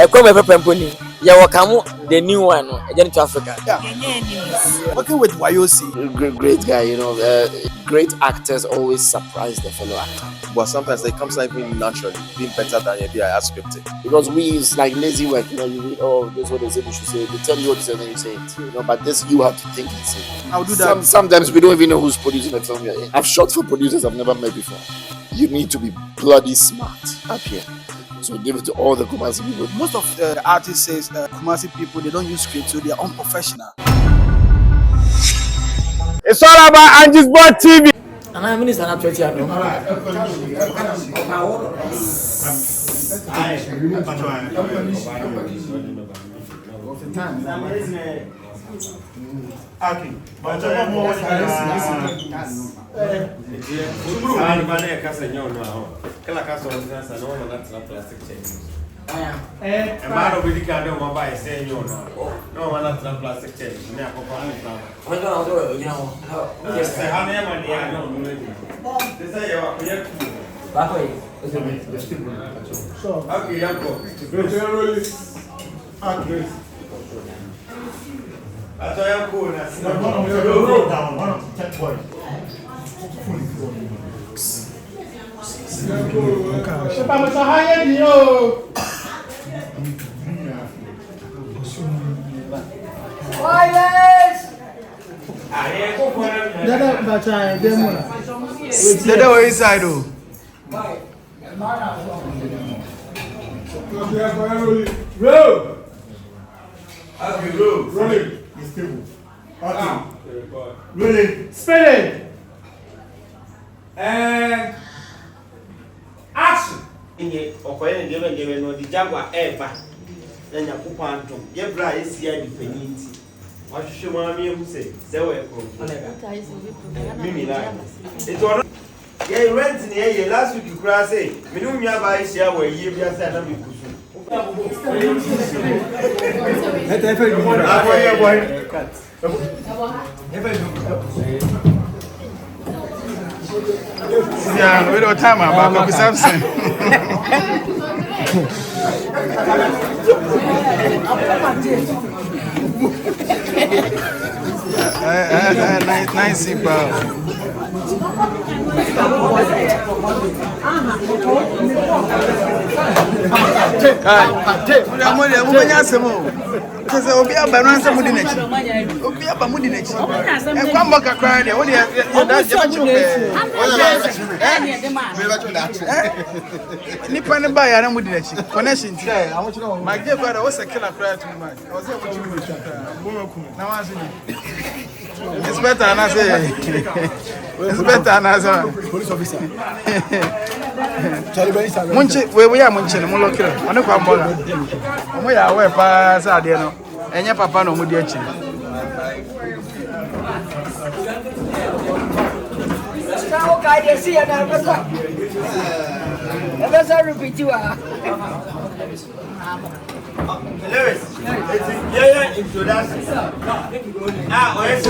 come pemponi. Yeah, welcome the new one. Again to Africa. Yeah. Working with Wayoosi. Great guy, you know. Great actors always surprise the fellow actor. But sometimes it comes like being naturally, being better than maybe I scripted. Because it's like lazy work, you know. You read, oh, this is what they say we should say. They tell you what to say, then you say it. You know, but this you have to think and say. I'll do that. Sometimes we don't even know who's producing the film. I've shot for producers I've never met before. You need to be bloody smart up here. So give it to all the Kumasi people. Most of the artists says Kumasi people, they don't use script, so they are unprofessional. It's all about Angie's Board TV. And I'm minister at 20 years. Okay. But plastic chain. And man of the car don't buy saying you know. No one has plastic chain. Never yes, how many money I don't know. They say you are okay, Yanko. Okay. I thought you cool. One of the 10 boys. Dada inside though. Roll. Okay, roll. Rolling. It's stable. Okay. Rolling. Spinning. And action. Inye okoye ndebe no di Jaguar eba na nyakupo antom ye bra esia di paniti wahwehwe maami ehu se we ko mimi la eto ye rent ni ye last week kura say me no nwa ba esia wa ye bia say na me kusu Yeah, we don't time about Kofi Samson. Nice, because Obi Abananza Mudinechi. Obi Abamudinechi. And come back a cry there. What do you Nippon by Adam Mudinechi. Connection today. I want to know. My dear brother was a killer cry too much. I was able to now I see. It's better than I say. It's better than I say. Police officer. Munchi, we are Munchi, Moloka. I know Pambola. We are aware pass Adiano. And your papa no Mudiachi. How can I see another? Let's repeat you. Lewis, it's a introduction. Wait.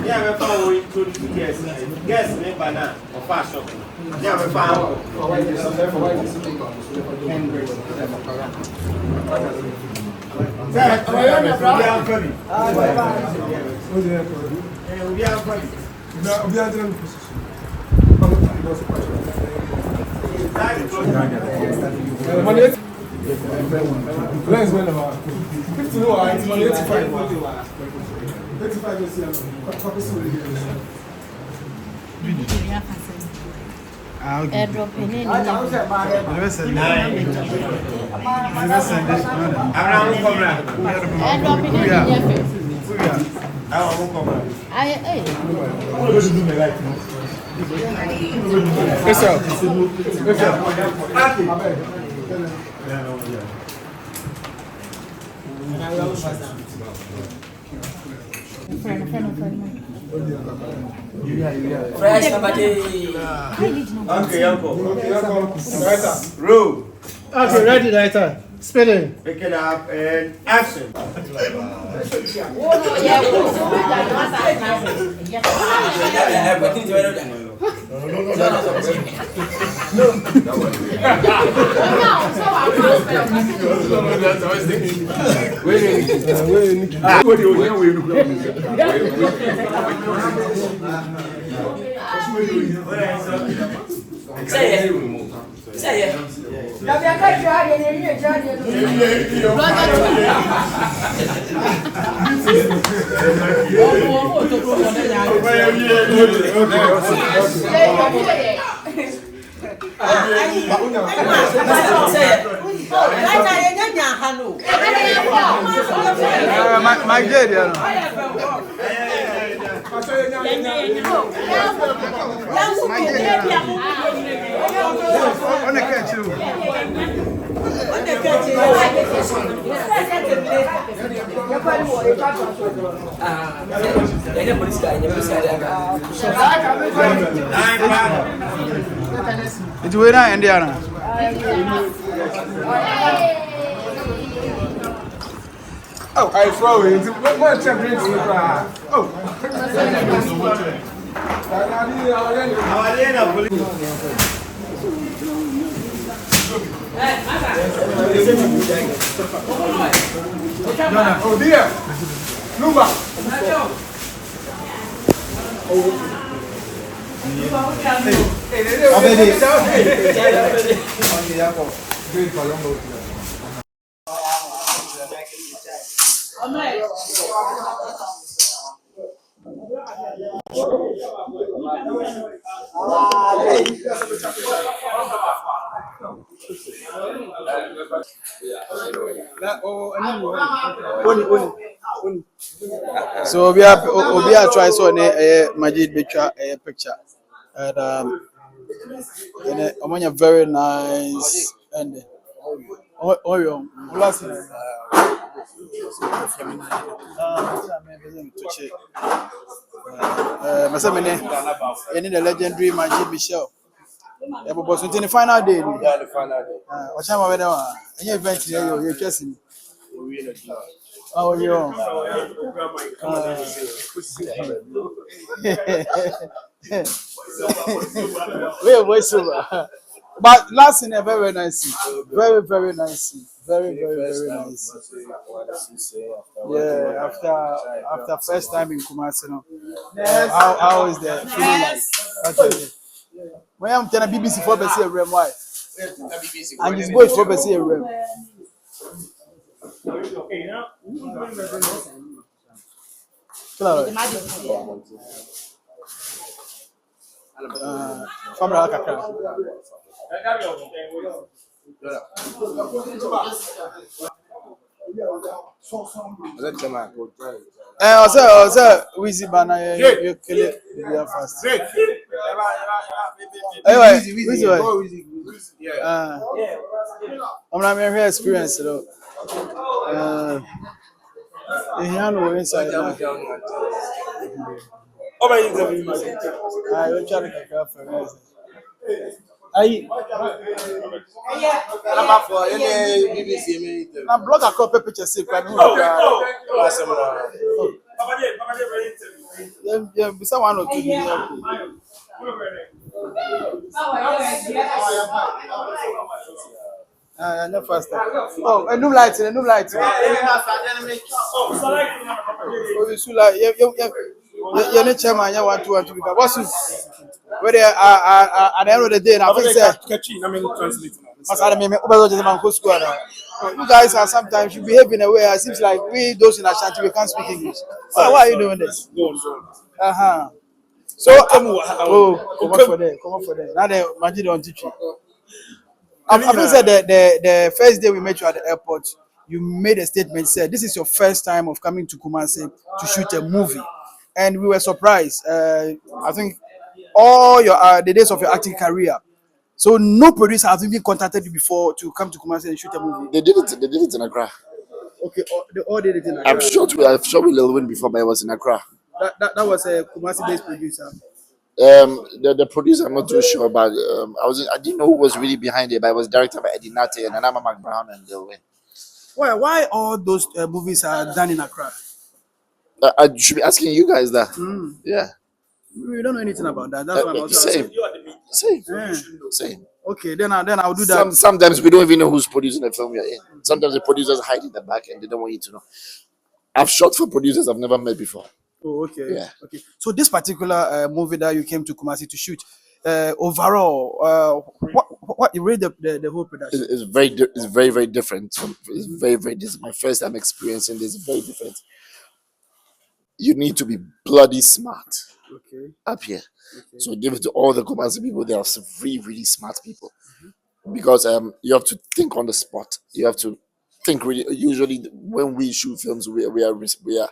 Yeah, we're following to guests. Guests, neighbor now, or fast shop. Yeah, we're following. Fresh somebody. Okay, Uncle. Roll. Okay, ready, writer. Spinning. Pick it up and action. It's way down Indiana. Oh, I throw it. What champion? Oh. Oh dear. Lumba. So we are trying to Majid Michel picture, and among a very nice and last the legendary Majid Michel. Yeah, but was in the final day. Yeah, the final day. What time are we there? Any event here? You're guessing. Oh, yeah. We're voiceover. But last in a very nice scene. Very, very nice scene. Very, very, very nice. Yeah, after first time in Kumasi. How is the feeling like? Okay. When I'm telling BBC for Bessie Rem, why? And his boy for Bessie Rem. Wheezy Banner, you kill it fast. Anyway, Wheezy, I'm not here experience though. You inside now. I will try to get up for reason. I'm blog a copy picture. Yeah, someone or two. No faster. Oh, a new light. Oh, you should like you're not chairman. You want to be what's where they are at the end of the day. I think you guys are sometimes you behave in a way. It seems like we those in Ashanti we can't speak English. So why are you doing this? So come on for there. Now they Majid on teaching. I think said the first day we met you at the airport, you made a statement said this is your first time of coming to Kumasi to shoot a movie, and we were surprised. I think all your the days of your acting career, so no producer has even contacted you before to come to Kumasi and shoot a movie. They did it in Accra. Okay, they all did it in Accra. I've shot with Lilwin before, but I was in Accra. That was a Kumasi-based producer. The producer, I'm not too sure, but I didn't know who was really behind it, but it was directed by Eddie Nate and Anama McBrown and Lilwin. Why all those movies are done in Accra? I should be asking you guys that. Yeah. We don't know anything about that. That's why I'm also same. asking. Same. Okay, then I'll do that. Sometimes we don't even know who's producing the film you're in. Sometimes the producers hide in the back and they don't want you to know. I've shot for producers I've never met before. Oh, okay. Yeah. Okay. So this particular movie that you came to Kumasi to shoot, overall, what you rate the whole production? It's very very different. It's very. This is my first time experiencing this. Very different. You need to be bloody smart. Okay. Up here. Okay. So give it to all the Kumasi people. They are some really smart people. Because you have to think on the spot. You have to think really. Usually when we shoot films, we are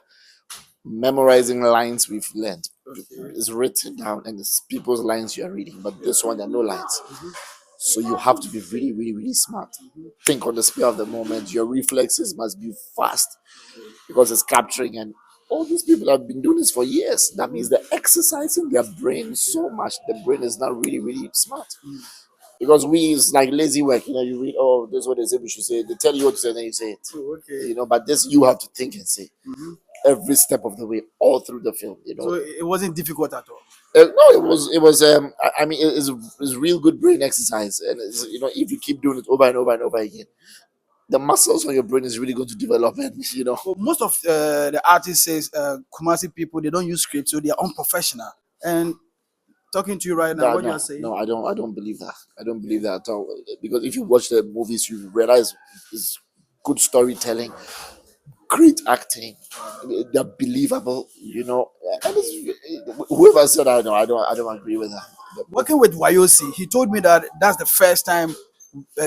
memorizing lines we've learned. Okay. It's written down and it's people's lines you are reading. But this one, there are no lines. So you have to be really smart. Think on the spur of the moment. Your reflexes must be fast because it's capturing. And all these people have been doing this for years. That means they're exercising their brain so much. The brain is not really smart. Because it's like lazy work. You read, oh, this is what they say we should say. They tell you what to say, then you say it. Oh, okay. But this you have to think and say every step of the way, all through the film. So it wasn't difficult at all. No, it was. I mean, it's real good brain exercise, and it's, if you keep doing it over and over again, the muscles on your brain is really going to develop. And Well, most of the artists says Kumasi people, they don't use scripts, so they are unprofessional. And talking to you right now, what you are saying? No, I don't believe that. I don't believe that at all. Because if you watch the movies, you realize it's good storytelling, great acting, they're believable. And whoever said I don't agree with that. Working with Wayoosi, he told me that that's the first time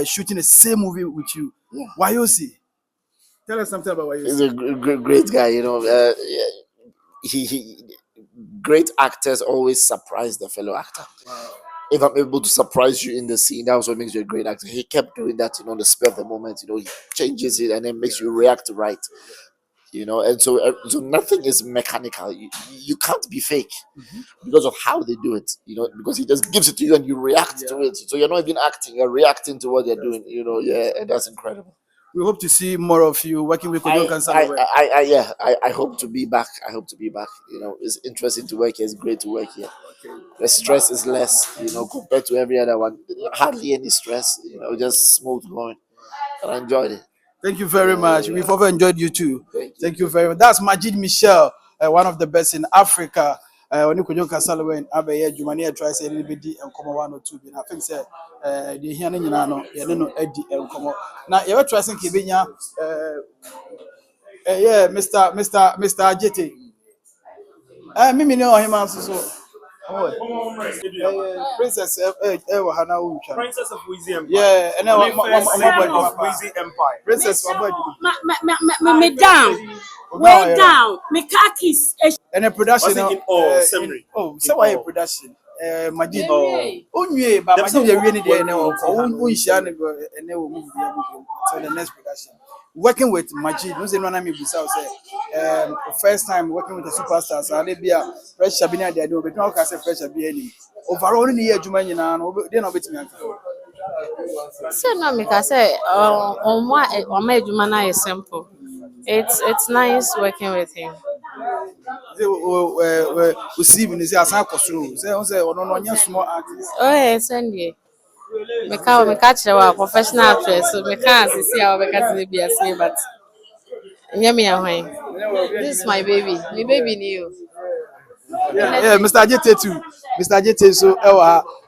shooting the same movie with you. Yeah. Wayoosi, tell us something about Wayoosi. He's a great guy. He great actors always surprise the fellow actor. Wow. If I'm able to surprise you in the scene, that's what makes you a great actor. He kept doing that, on the spur of the moment. He changes it and then makes you react right. And so nothing is mechanical. You can't be fake because of how they do it. Because he just gives it to you and you react to it. So you're not even acting; you're reacting to what they're doing. And that's incredible. We hope to see more of you working with Kojo Kansala. I hope to be back. It's interesting to work here. It's great to work here. Okay. The stress is less, compared to every other one. Hardly any stress. Just smooth going. I enjoyed it. Thank you very much. We've over enjoyed you too. Thank you very much. That's Majid Michel, one of the best in Africa. When you Kojo Kansala when Abaye Jumania tries a little bit and come 1 or 2. I think say the here no Eddie and come. Now you ever try to Kibenya Mr. Ajete. Mimi know him also. Princess Princess of Wayoosi Empire. Yeah, and now Wayoosi Empire. Princess Me down. Way down. Me khakis. And a production so why a production? Majid. Onye, but Majid you really there now. And so the next production. Working with Majid, no say no na me bisa say first time working with the superstars, and be a pressure be na dey do, but now can say pressure be any. Overall ni year adwuma nyina no dey na obetimi aka. Say no me can say on my adwuma na is simple. It's nice working with him. We see when say asan kosoro. Say ono nya small artist. Oh yes, Sunday. Me catch a professional actress, so me can't see how we can be a slave, but this is my baby. My baby new. Yeah, Mr. Ajete too. Mr. Ajete, so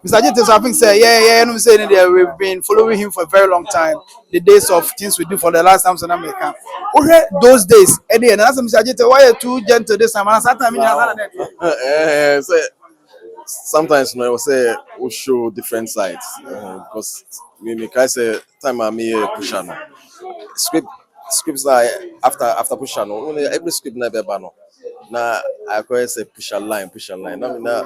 Mr. Ajete, so I think say I'm saying that we've been following him for a very long time. The days of things we do for the last time so America. Okay, those days, Eddie, and that's Mr. Ajete, why are you too gentle this time? Sometimes I will say we show different sides because we can say time I me push on scripts are after push on every script na be no na I call say push a line na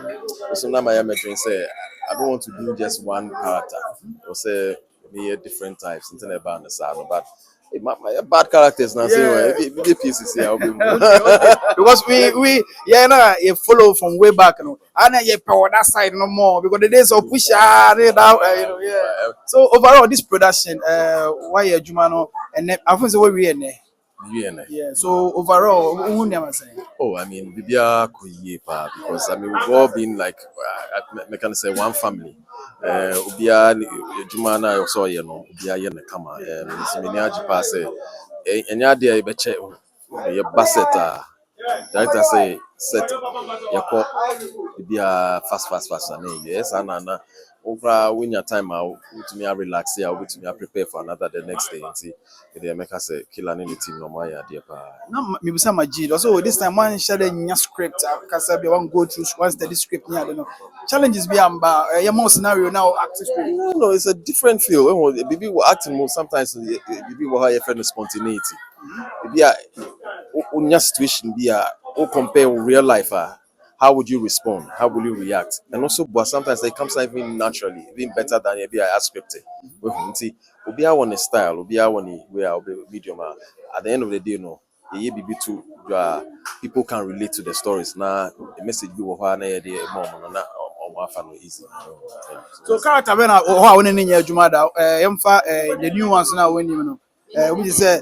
so na my imagine say I don't want to do just one character or say me different types something about the side but my bad characters now say the pieces here because we you follow from way back and you power that side no more because the days of push so overall this production why you Jumano and I think say what we Yeah. So overall, who never say? Oh, I mean, Bibia Kuyepa, because I mean we've all been like I can say one family. Ubia Jumana also Ubia Yen Kama. Minia Jipa say enya dia ibeche ye baseta. Director say set yako Bibia fast and yes and over when your time out to me relax here, to me prepare for another the next day. See, they make us say kill an team no my idea. No, maybe some Majid. Also, this time one share the script. Because I want go through one study script. I don't know. Challenges be your more scenario now. Active script. No, it's a different feel. When Bibi will acting more sometimes. Bibi will have a friend of spontaneity. Bibi on your situation be compare with real life. How would you respond? How will you react? And also, but sometimes it comes out even naturally, even better than maybe I scripted. See, we are on a style, we are on a medium. At the end of the day, no, too, people can relate to the stories. Now, the message we will have more easy. So character when I want to name Jumada, the new ones now when you know. We say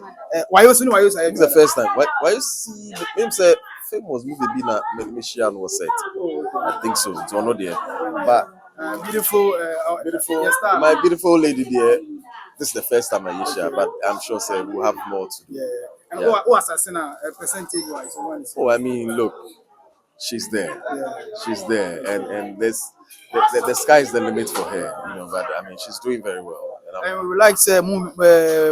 Wayoosi. It's the first time. Why you see him say famous movie be na Michel was set. I think so. It's one of there. But beautiful, my beautiful lady there. This is the first time I share, but I'm sure say we'll have more to do. Yeah. And who assassin percentage wise? Oh, I mean, look, she's there. Yeah. She's there, and this the sky is the limit for her. You know, but I mean, she's doing very well. And we would like to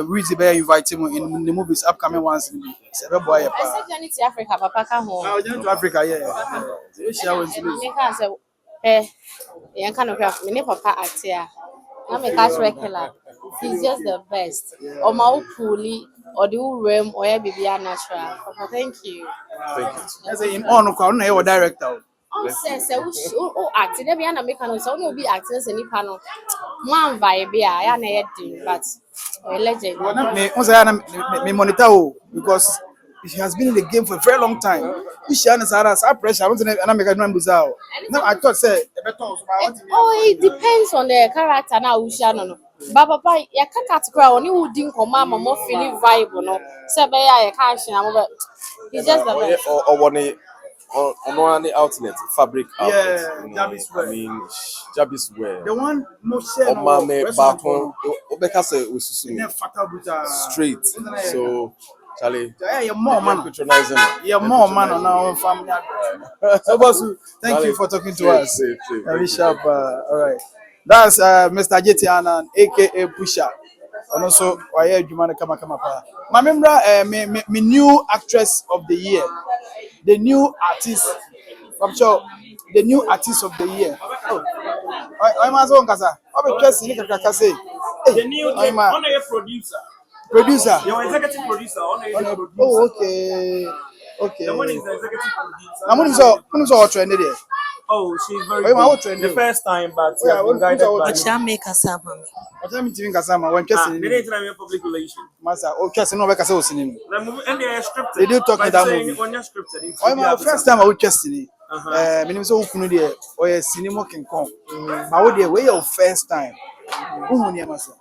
Rizzy Bear invite him in the movies upcoming ones. I said Johnny to Africa, Papa come home. Oh, Johnny to Africa, yeah. She always Yeah, kind of craft. Me Papa act here. I make us regular. He's just the best. Or my puli, or the room, or baby natural. Papa, thank you. Thank you. I say in honor, or director. Says acting. Every other mechanic, so no be acting as any panel. One vibe, I am but a legend. Me monitor because she has been in the game for a very long time. She has pressure. I don't know. I'm making one bizarre. No, I thought say. It depends on the character now. We shall know. But Papa, you can't crowd. Only who didn't come out more feeling vibe, no. So be I can't. He's just the best. Or one. On the outlet, fabric outlet. Yeah, Jabby's wear. I mean, Jabby's wear. The one most share. Back home, Obeka say we straight. So, Charlie, you're more man. Patronizing. You're more man on our family. So, boss, thank you for talking to us. Very sharp. All right. That's Mr. Jetiana, aka Pusha. And also, Waya Jumana Kama. My member, me new actress of the year. The new artist, I'm sure, the new artist of the year. Oh, I'm as well, Kasa. I'm interested in Kasa. The new producer. Producer. Your executive producer. Oh, okay. The one is the executive producer. I'm going to trended there. Oh, she's very good. The first time, but we have been guided by when Chelsea. They didn't try public relations. Master, oh, Chelsea, no, because I was in. And they are scripted. They do talk me that movie. My first time I was Chelsea. My name is Okunudia, or a cinema can come. I would be away your first time. Who near myself?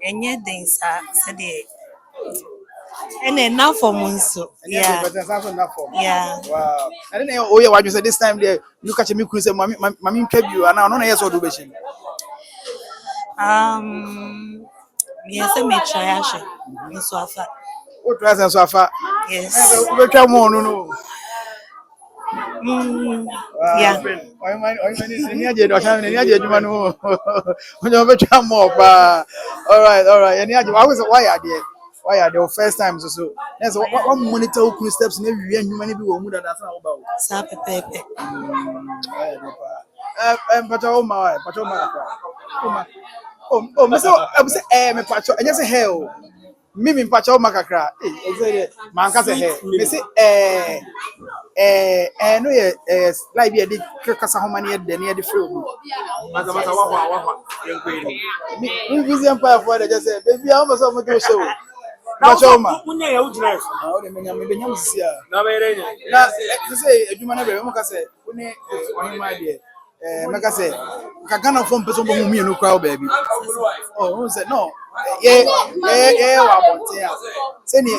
And yet, they said it. And enough for Munso. Yeah. Wow. I didn't know. Oh, yeah, what you said this time there. You catch me, Chris, and Mammy kept you, and I don't know. Yes, or do yes, I may try. So far. What was so far? Yes. Come on, no. Yeah. All right. And I was why are there? Why are the first time so? Yes, what monitor who steps in every year, human being who that's not about. Sapepe. But oh my. Oh, I was me patcho, and just hell. Mimi patcho makakra. Man say hair. Me say no like be the kasa how many the near the fruit. We busy empire for the just say baby how much of my show. Machoma. Oh, the menya sia. Na say eduma na be mo ka say uni ohima de make say kakana from person bo mu no crowd baby. Oh, who said no. Yeah, wa bonte. Say ni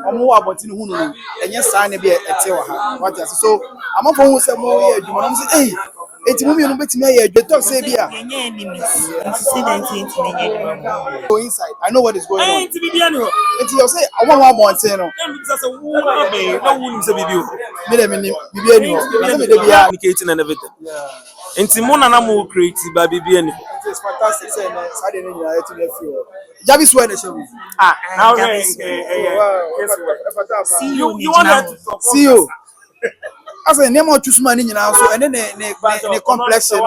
omo about ni hunu no. Enye saa ne be ete wa ha. What you so amafo hu say mo ye adwuma no say eh enti mo mienu betimi aye adwe talk say bia. Yenye enemies. Incident Go inside. I know what is going on. Enti bibia no. Enti you say omo ho abonten no. Say who na be na who say bibio. Me dem ni bibia ni ho. Na say me de bia communicating and everything. Enti mo na mo create ba bibia ni. It's fantastic say na saa de ni nyina eti na fi o. Jabi swear na show me. Now See you want to talk. See you. I say name of choose man ni nyina so ene ne complex no.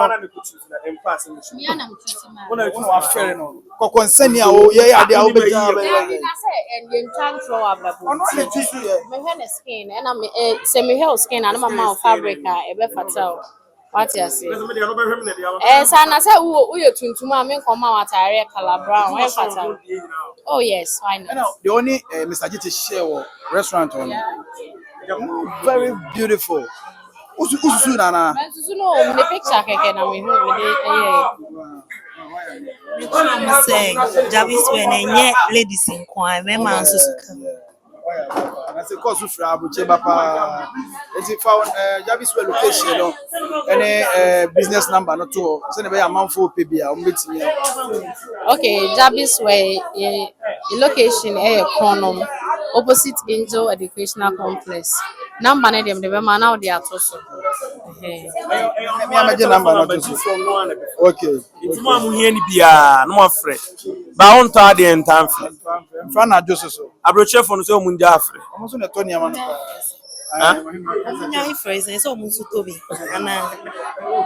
Una wa fere no. Kokonsani a o ye ade a o be jam. I say and you can't throw up the Ono le tissue ye. me hair skin and I'm say me hair skin and my fabric e be fatal. What you say? Sana say who you tuntum a me come out atare color brown e fatal. Oh yes, why not? The only Mr. Jiti share restaurant on. Very beautiful. Usu na. Mensusu no me picture keke na me hu me I'm saying, Javis when any ladies in Kwan, my man so. I say cause ufra abuche bapa. Enti found Javis location no. Any business number no to. Say na be amanfo pe bia o betimi. Okay, Jabis way the location Econom opposite Angel Educational Complex. Number na dem the man now they are so. Me amage number no to. Okay. Enti mo amu hia ni bia no afre. Ba on to ade entamfre. Mfa na adwo so. Abroche fo no so mu ndia afre. Omo so na to niam no. Nyai phrase na so musu tobi. Ana.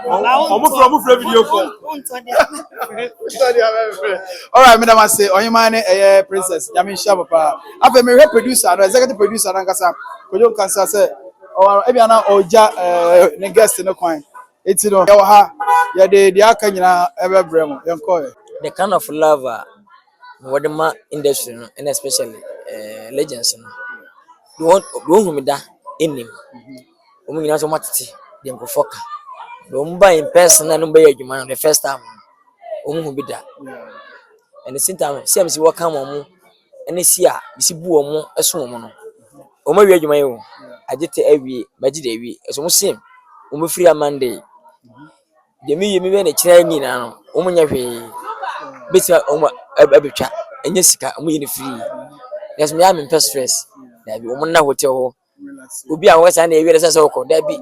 Omo from video call. All right, madam, I say Oyima ne princess Nyamisha papa. Afa me producer no executive producer na nkasa. Kojo kansa say o e bia na oja ne guest no kwan. Eti no ye ha ye de aka nyina ebebre mo yenko. The kind of love what the ma industry no, and especially legends no. Do who me da enim. Omo nyina so matete dem ko foka. Do mba in person na no be adwuma the first time. Omo hu bi da. And the same time see what come omo ene si a bisi bu omo eso omo no. Omo wi adwuma yo. Agete awie, Majid awie. Eso mo sim. Omo free Monday. De mi yemi be na kira nyina no. Omo nya hwe. Besi omo abetwa. Enya sika omo yini free. Yes me am in stress. Da bi omo na hotel ho. Obi a wesa na ewie resa se okọ da bi.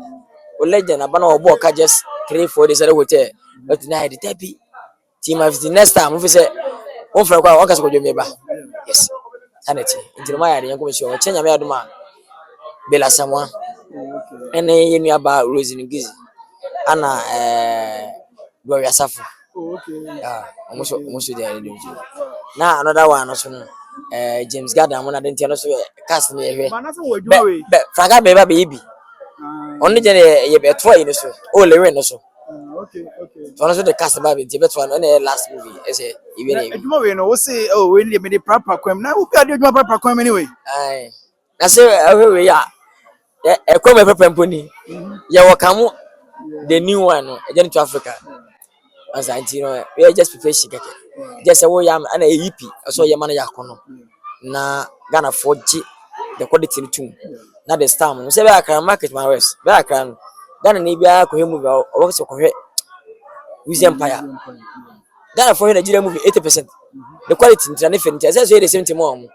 O legend aba na obo ka just 3-4 days at the hotel. But na the tabi. Team of the next time we say on fra kwa waka so meba. Yes. Sanity. Injima ya de yanko mesi o chenya me aduma. Bela samwa. Ene yenu aba Rose Ngizi. Ana Gloria Safu. Okay. Almost there. Now another one also James Gardner one identity no so cast me here. Be fraga be baby. Only je be to you so. O Lilwin no so. Okay. So also the cast baby be to one last movie say even adwuma we no we say oh we dey me dey proper kwam na we ade adwuma proper kwam anyway. Ai. Na say we ya kwam proper mponi. Ya wakamu the new one again to Africa. As I know, we are just preparing keke. Just say we am na EP so ye man yakono. Na Ghana 4G the quality too. Na the star mo say be akran market my west. Be akran Ghana na bia ko he movie o so ko he Wizzy Empire. Ghana for Nigeria movie 80%. The quality na fe ntia say so the same thing mo.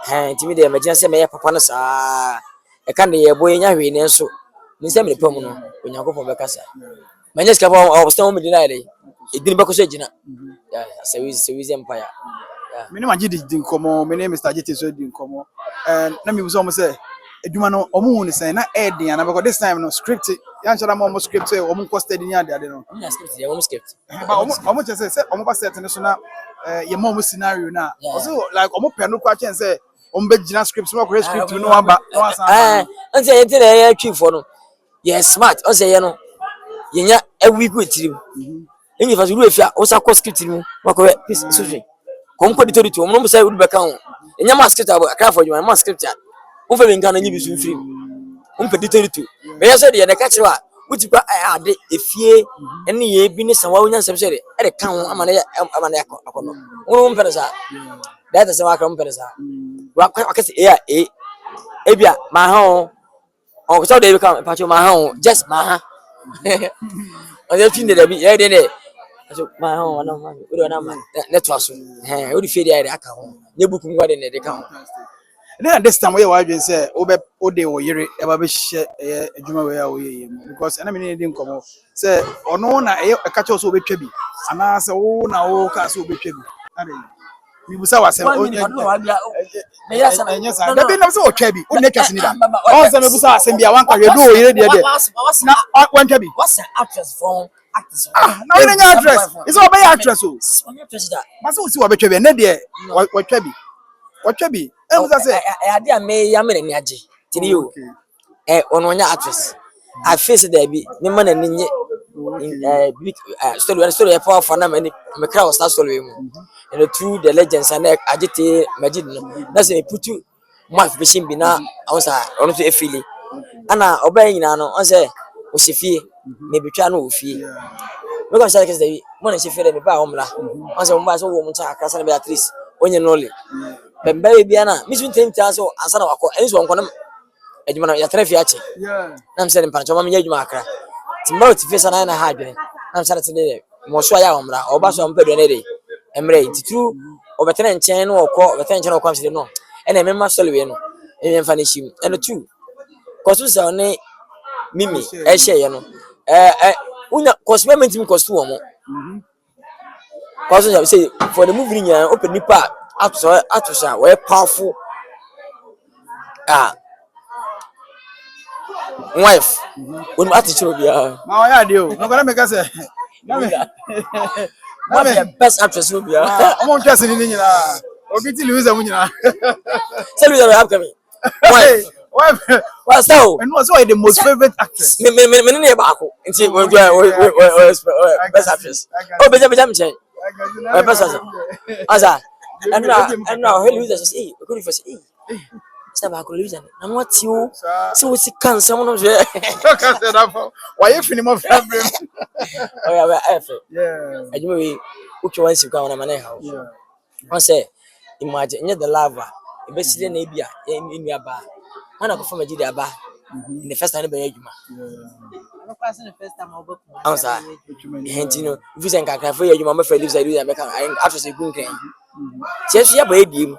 Ntimi de imagine say me papa no sa e kan de ye boy nya hwe ne nso. Ni say me pam no onyankopon be kasa. Manya ska pa o stand me deny dey. Edin be ko so gina. Yeah, say Wizzy Empire. Yeah. Me ne Majid din komo, me ne Mr. Jiti so din komo. Na me so mo say adwuma no omo hu ne say na edin ana because this time no script yan chara mo script say omo ko study ni ade no. Omo script dey, omo script. Ba omo che say omo ba set ne so na ye mo scenario na. Also like omo pe no kwa chen say omo be gina script so ko script no aba no asan. On say yente na ya twi for no. Yes smart. On say ye no. Ye nya a week with him. Enyi fa so ru efia o sa ko script ni mo ko piece so hwe. Kom ko ditori to omo no say wo be ka ho. Enya ma script aba akra for you ma script ya. Wo fe nka na nyi bisu free. Wo pe ditori to. Me ya say de na ka kire wuti kwa ade efie ene ye bi ni san wa wonya nsem say de ka ho amane akono. Wo mpe na sa. that is why come pesa wa ka say ebia ma ha o so dey become pacho ma ha just ma ha o dey fin dey be e dey so ma ha o na ma o dey na ma net was o dey fe dey aka ho nye book ngwa dey dey ka ho. Then this time we are going to say, "Obe ode o yere eba be hye adwuma we a wo ye because na me ne dey nkomo say ono na e ka che so obetwa bi ana say wo na wo ka so obetwa bi ade mi busa wasem o enya sa da bi na say otwa bi o ne twase ni da o say me busa wasem bi a wan ka hwe do o yere de na wan twa bi What's an actress from actors? na we nya actress is o be actress o ma say o si wo betwa bi ne de watwa bi watwa bi e busa say ade a me ya me ni age tini yo ono nya actress I face there be me man na nye big story powerful na me cry was start story mu and through the legends and agite Majid no na say put you mark machine bi na onsa ono so efili ana oba nyina no on say o sefie me betwa na o fie me ko say say mo na sefie me ba omla on say mo ba so wo mo cha akasa na Beatrice onye no le bembe bia na mi sun tenta so ansa na wakọ enso onko na adwuma na ya trefi ache na mse mpa choma menya adwuma akra timba ti fesa na ha adwene na mse na tede mo so ya omra oba so mpedo na de emre titu obetena nchen no okọ obetena nchen no okọ amse no ena emma solwe no emfa na shim eno tu kosu sa ne mimi e hye no unya cosmetic mi kostu wo mo kosu ya say for the movie nya open nipa atosa we powerful wife when attitude bia ma o ya de o no ko na me ka say na me best actress bia omo twase ni nyina obi ti Louisa mu nyina say Louisa we have coming wife what's so and what's why the most favorite actress me ne ba ko nti we best actress oh beja mchen best actress asa and now Louisa say we could for say Saba ko Louisa na mo tio so we see cancer mo no je cancer da for why if ni mo favorite oh yeah we yeah ajuma we uki wan si kwa na mane ha on say imagine the lava e be sile na bia e nua ba ana ko fama jide aba in the first time be ajuma no pass the first time obo on sa hentino visa nkakra fo ajuma me fa Louisa me kan after say gun kan chesu ya ba ediem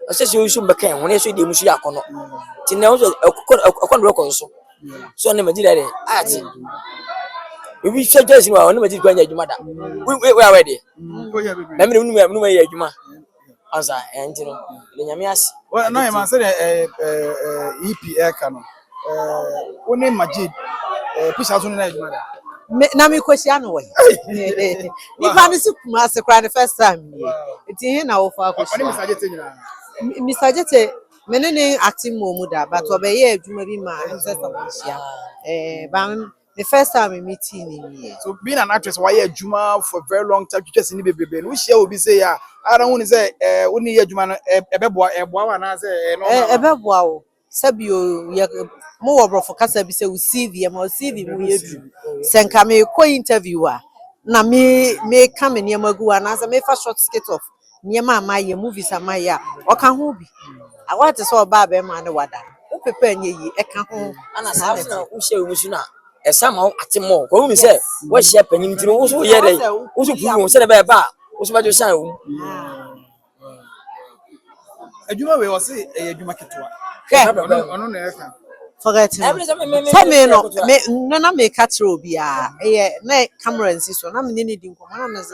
I said you should be when you see the Musia Kono. Tina was a conrock so. So never did that. We should just know I never did go your mother. We were ready. Memory no way, Juma. As I and you know, the Yamias. Well, no, I said EPA canon. One name Majid, push out on the mother. Na me question way. If I miss Kumasi cry the first time. It's here now for question. Mr. Jete, menene acting mo muda, but obey adwuma bi ma ancestor manhia. Ban the first time we meet in. So being an actress, why adwuma for a very long time to just in the baby. We share will be say ya. I don't want to say only adwuma eboa na say no. Eboa o. Sabio mo wobro for kasa bi say we CV mo CV mo yedu. Senka me ko interviewer. Na me come near Magua, and as a me for short skit off near my movies and my or can who be. I want to saw Baba man wada. Who prepare ye a can home and I saw who say we should not. A somehow at more. Who say, what's happening to also yet? Who's who said about bar? What's about your son? A Juma will say a Juma Ketua. Forget him. No, make catro be a camera and sister. I'm needing commanders.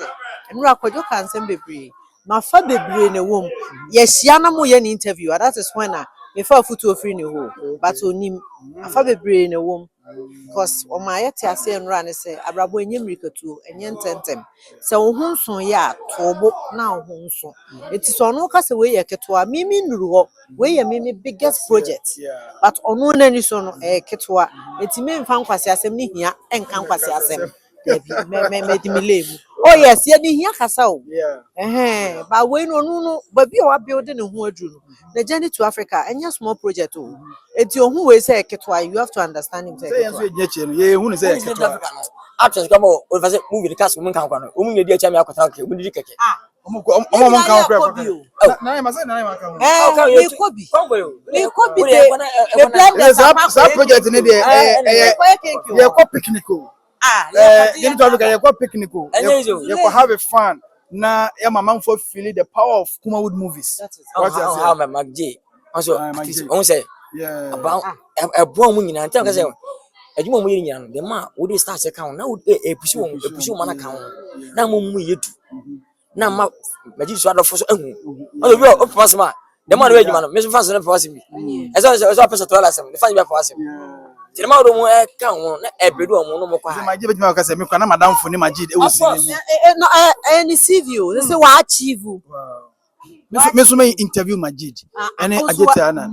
And Rakojo can send baby. My father be in a womb. Yes, Yana Moyan interview. That is when I before foot to a free new but on him. My father be in a womb. Because on my say and run, say, I rabo in Yamrica too, and yen tentem. So, whom son ya, Tobo now, whom son. It is on no cast away a ketua, Mimi Nuro, where your Mimi biggest project. But on no any son a ketua, it's mean found Quasiasem here and can Quasiasem. Made me live. Oh, yes, yet here Cassau. But when no, but you are building a whole June. The journey to Africa and your small project. It's your who is a ketwa, you have to understand him. Who is after come over movie the cast woman can only dear Chamia Kotaki, we did it. Omo kan kra. Na ma say na ma kan. Me kobi. Me kobi de sa project ni de ye ko picnic o. Dem to be ye ko picnic o. Ye ko have a fun. Na ya mama for feel the power of Kumawood movies. What you say? How Majid. Also, on say about a bomb in and tell us. Adwuma mu yiri nyano de ma wo dey start account na wo epusi wo man account na mo mu yetu na ma Majid so adofo so ehu o bi o pass ma de ma no adwuma no me so fast no pass mi eso pesa to ala sem de fast be pass mi ti ma do mu e kan wo na e bedu o mu no mo kwa Majid be ma ka se me kwa na madam fo ni Majid e wo si ni no any CV they say wa achieve me so me interview Majid ene agete ana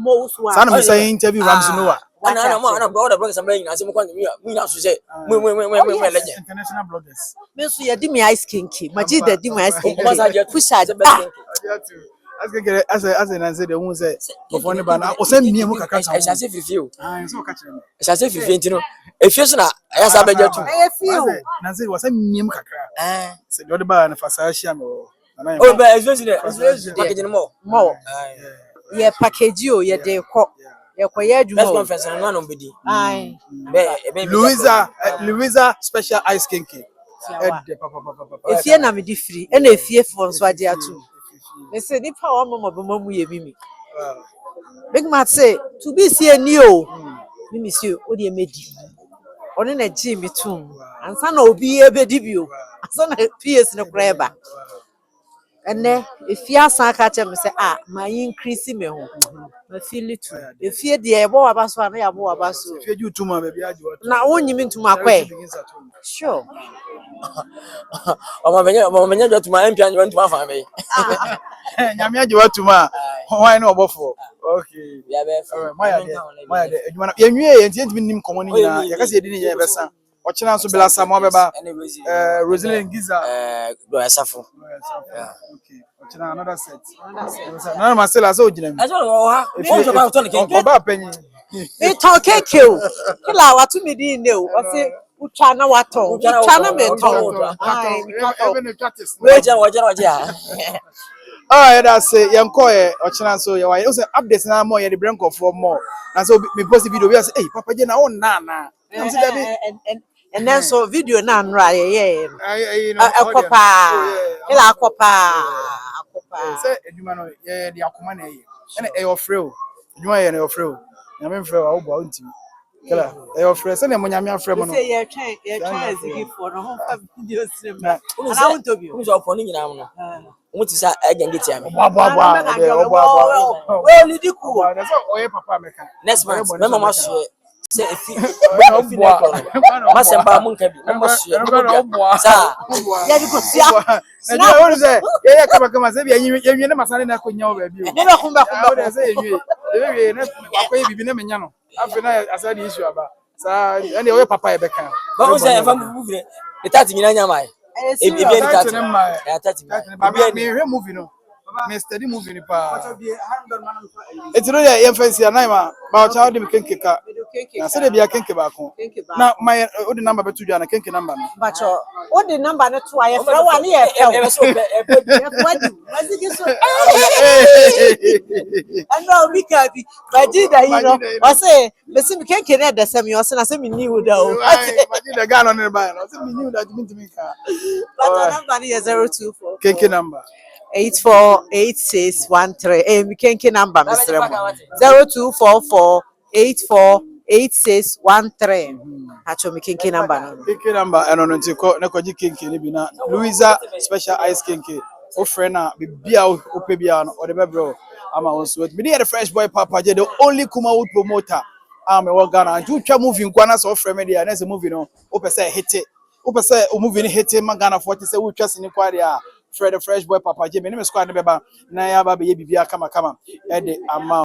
sana me say interview Ramsey Noah ana brother somebody na say mo kwa me na so say me legend international bloggers me so ye di me ice kinky Majid di me ice kinky push out as na say the one say before ne ba na o say mie mu kaka ka I say fifio so ka kire me I say fifio ntino efio so na ya sa beja tu na say o say mie mu kaka say do ba na fasa hia me oh but especially the package more yeah package o ye dey ko ye ko ye adwuma best conference na no bedi Louisa special ice kinky efie na me di free e na efie fo so ade atu me say ni pa wa mama be mamu ye mimi big mat say to be see ani o mimi see o de medi oni na ji mi tum ansa na obi e be di bio ansa na PS ne kreba ene efie asan ka che me say ma increase me ho ma feel it efie de e bo wa baso na ya bo wa baso efie ju tuma be bia ji na wonyi mi ntuma akwa sure o ma benya tuma empia nyi ntuma fa me nyame aje watuma wan na obofo okay ya be my de adwuma ye nwie ye ntimi nim komo ni nyina ya kase edi ni ye besa o chena so bela samo beba Roselyn Giza do asafo okay o chena another set na ma sela so ojina mi aso o ha o so ba to ne kenke o ba panyi e to keke o kila watu mi di ne o say ucha na wato ucha na me to waje ah that say yanko e o chena so ye why o say update na more ye the brand of more na so me post video we say hey papa je na on na and then so video na nra ye akopa ila akopa say eduma no ye de akoma na ye ene e ofre o eduma ye na ofre o nyame mfre wa wo bo ntimi kala e ofre say na mo nyame afre mo no say ye try ezigi for no ho fa video stream na won to bi o so opon nyina mo no mo ti sa agent get am we only diku na so oye papa meka next month me mama so say if ma semba mun kabi mo so sa ya di ko sia na won say ye kama say bi yenwie na masane na ko nyawo ba bi o na kumba o say yenwie na akoye bibi na menya no afi na asade issue aba sa ene oye papa e beka ba o say fa mu vire the tat nyina nya mai e bi en tat ya tat me hwe movie no me study movie ni pa etiro ye fancy na ma ba o cha de kenke ka na se de bia kenke ba ko na my o de number betu dwa na kenke number no ba cho o de number na to aye fra wa ni ye fe so wadi mazigi so ano mi ka bi Majid ahiro o say me si kenke na de sem yo se na se mi ni wo da o Majid the guy on the buy no se mi ni wo da mi ka but number ni 024 kenke number 848613 mi kenke number Mr. 0244 848613 acho mi kenke number no kenke number eno no ntiko na kwaji kenke ni bi na Louisa special ice kenke o friend na bibia o pe bia no o de bebro ama won so me the fresh boy papa je the only Kumawood promoter am e wo Ghana and you twa movie nkwa na so friend me dia na se movie no o pese hit o pese o movie ni hit ma Ghana 40 say wo twa sini kwa dia Fred the fresh boy papa je me squad ne beba na ya ba be ye bibia kama e de ama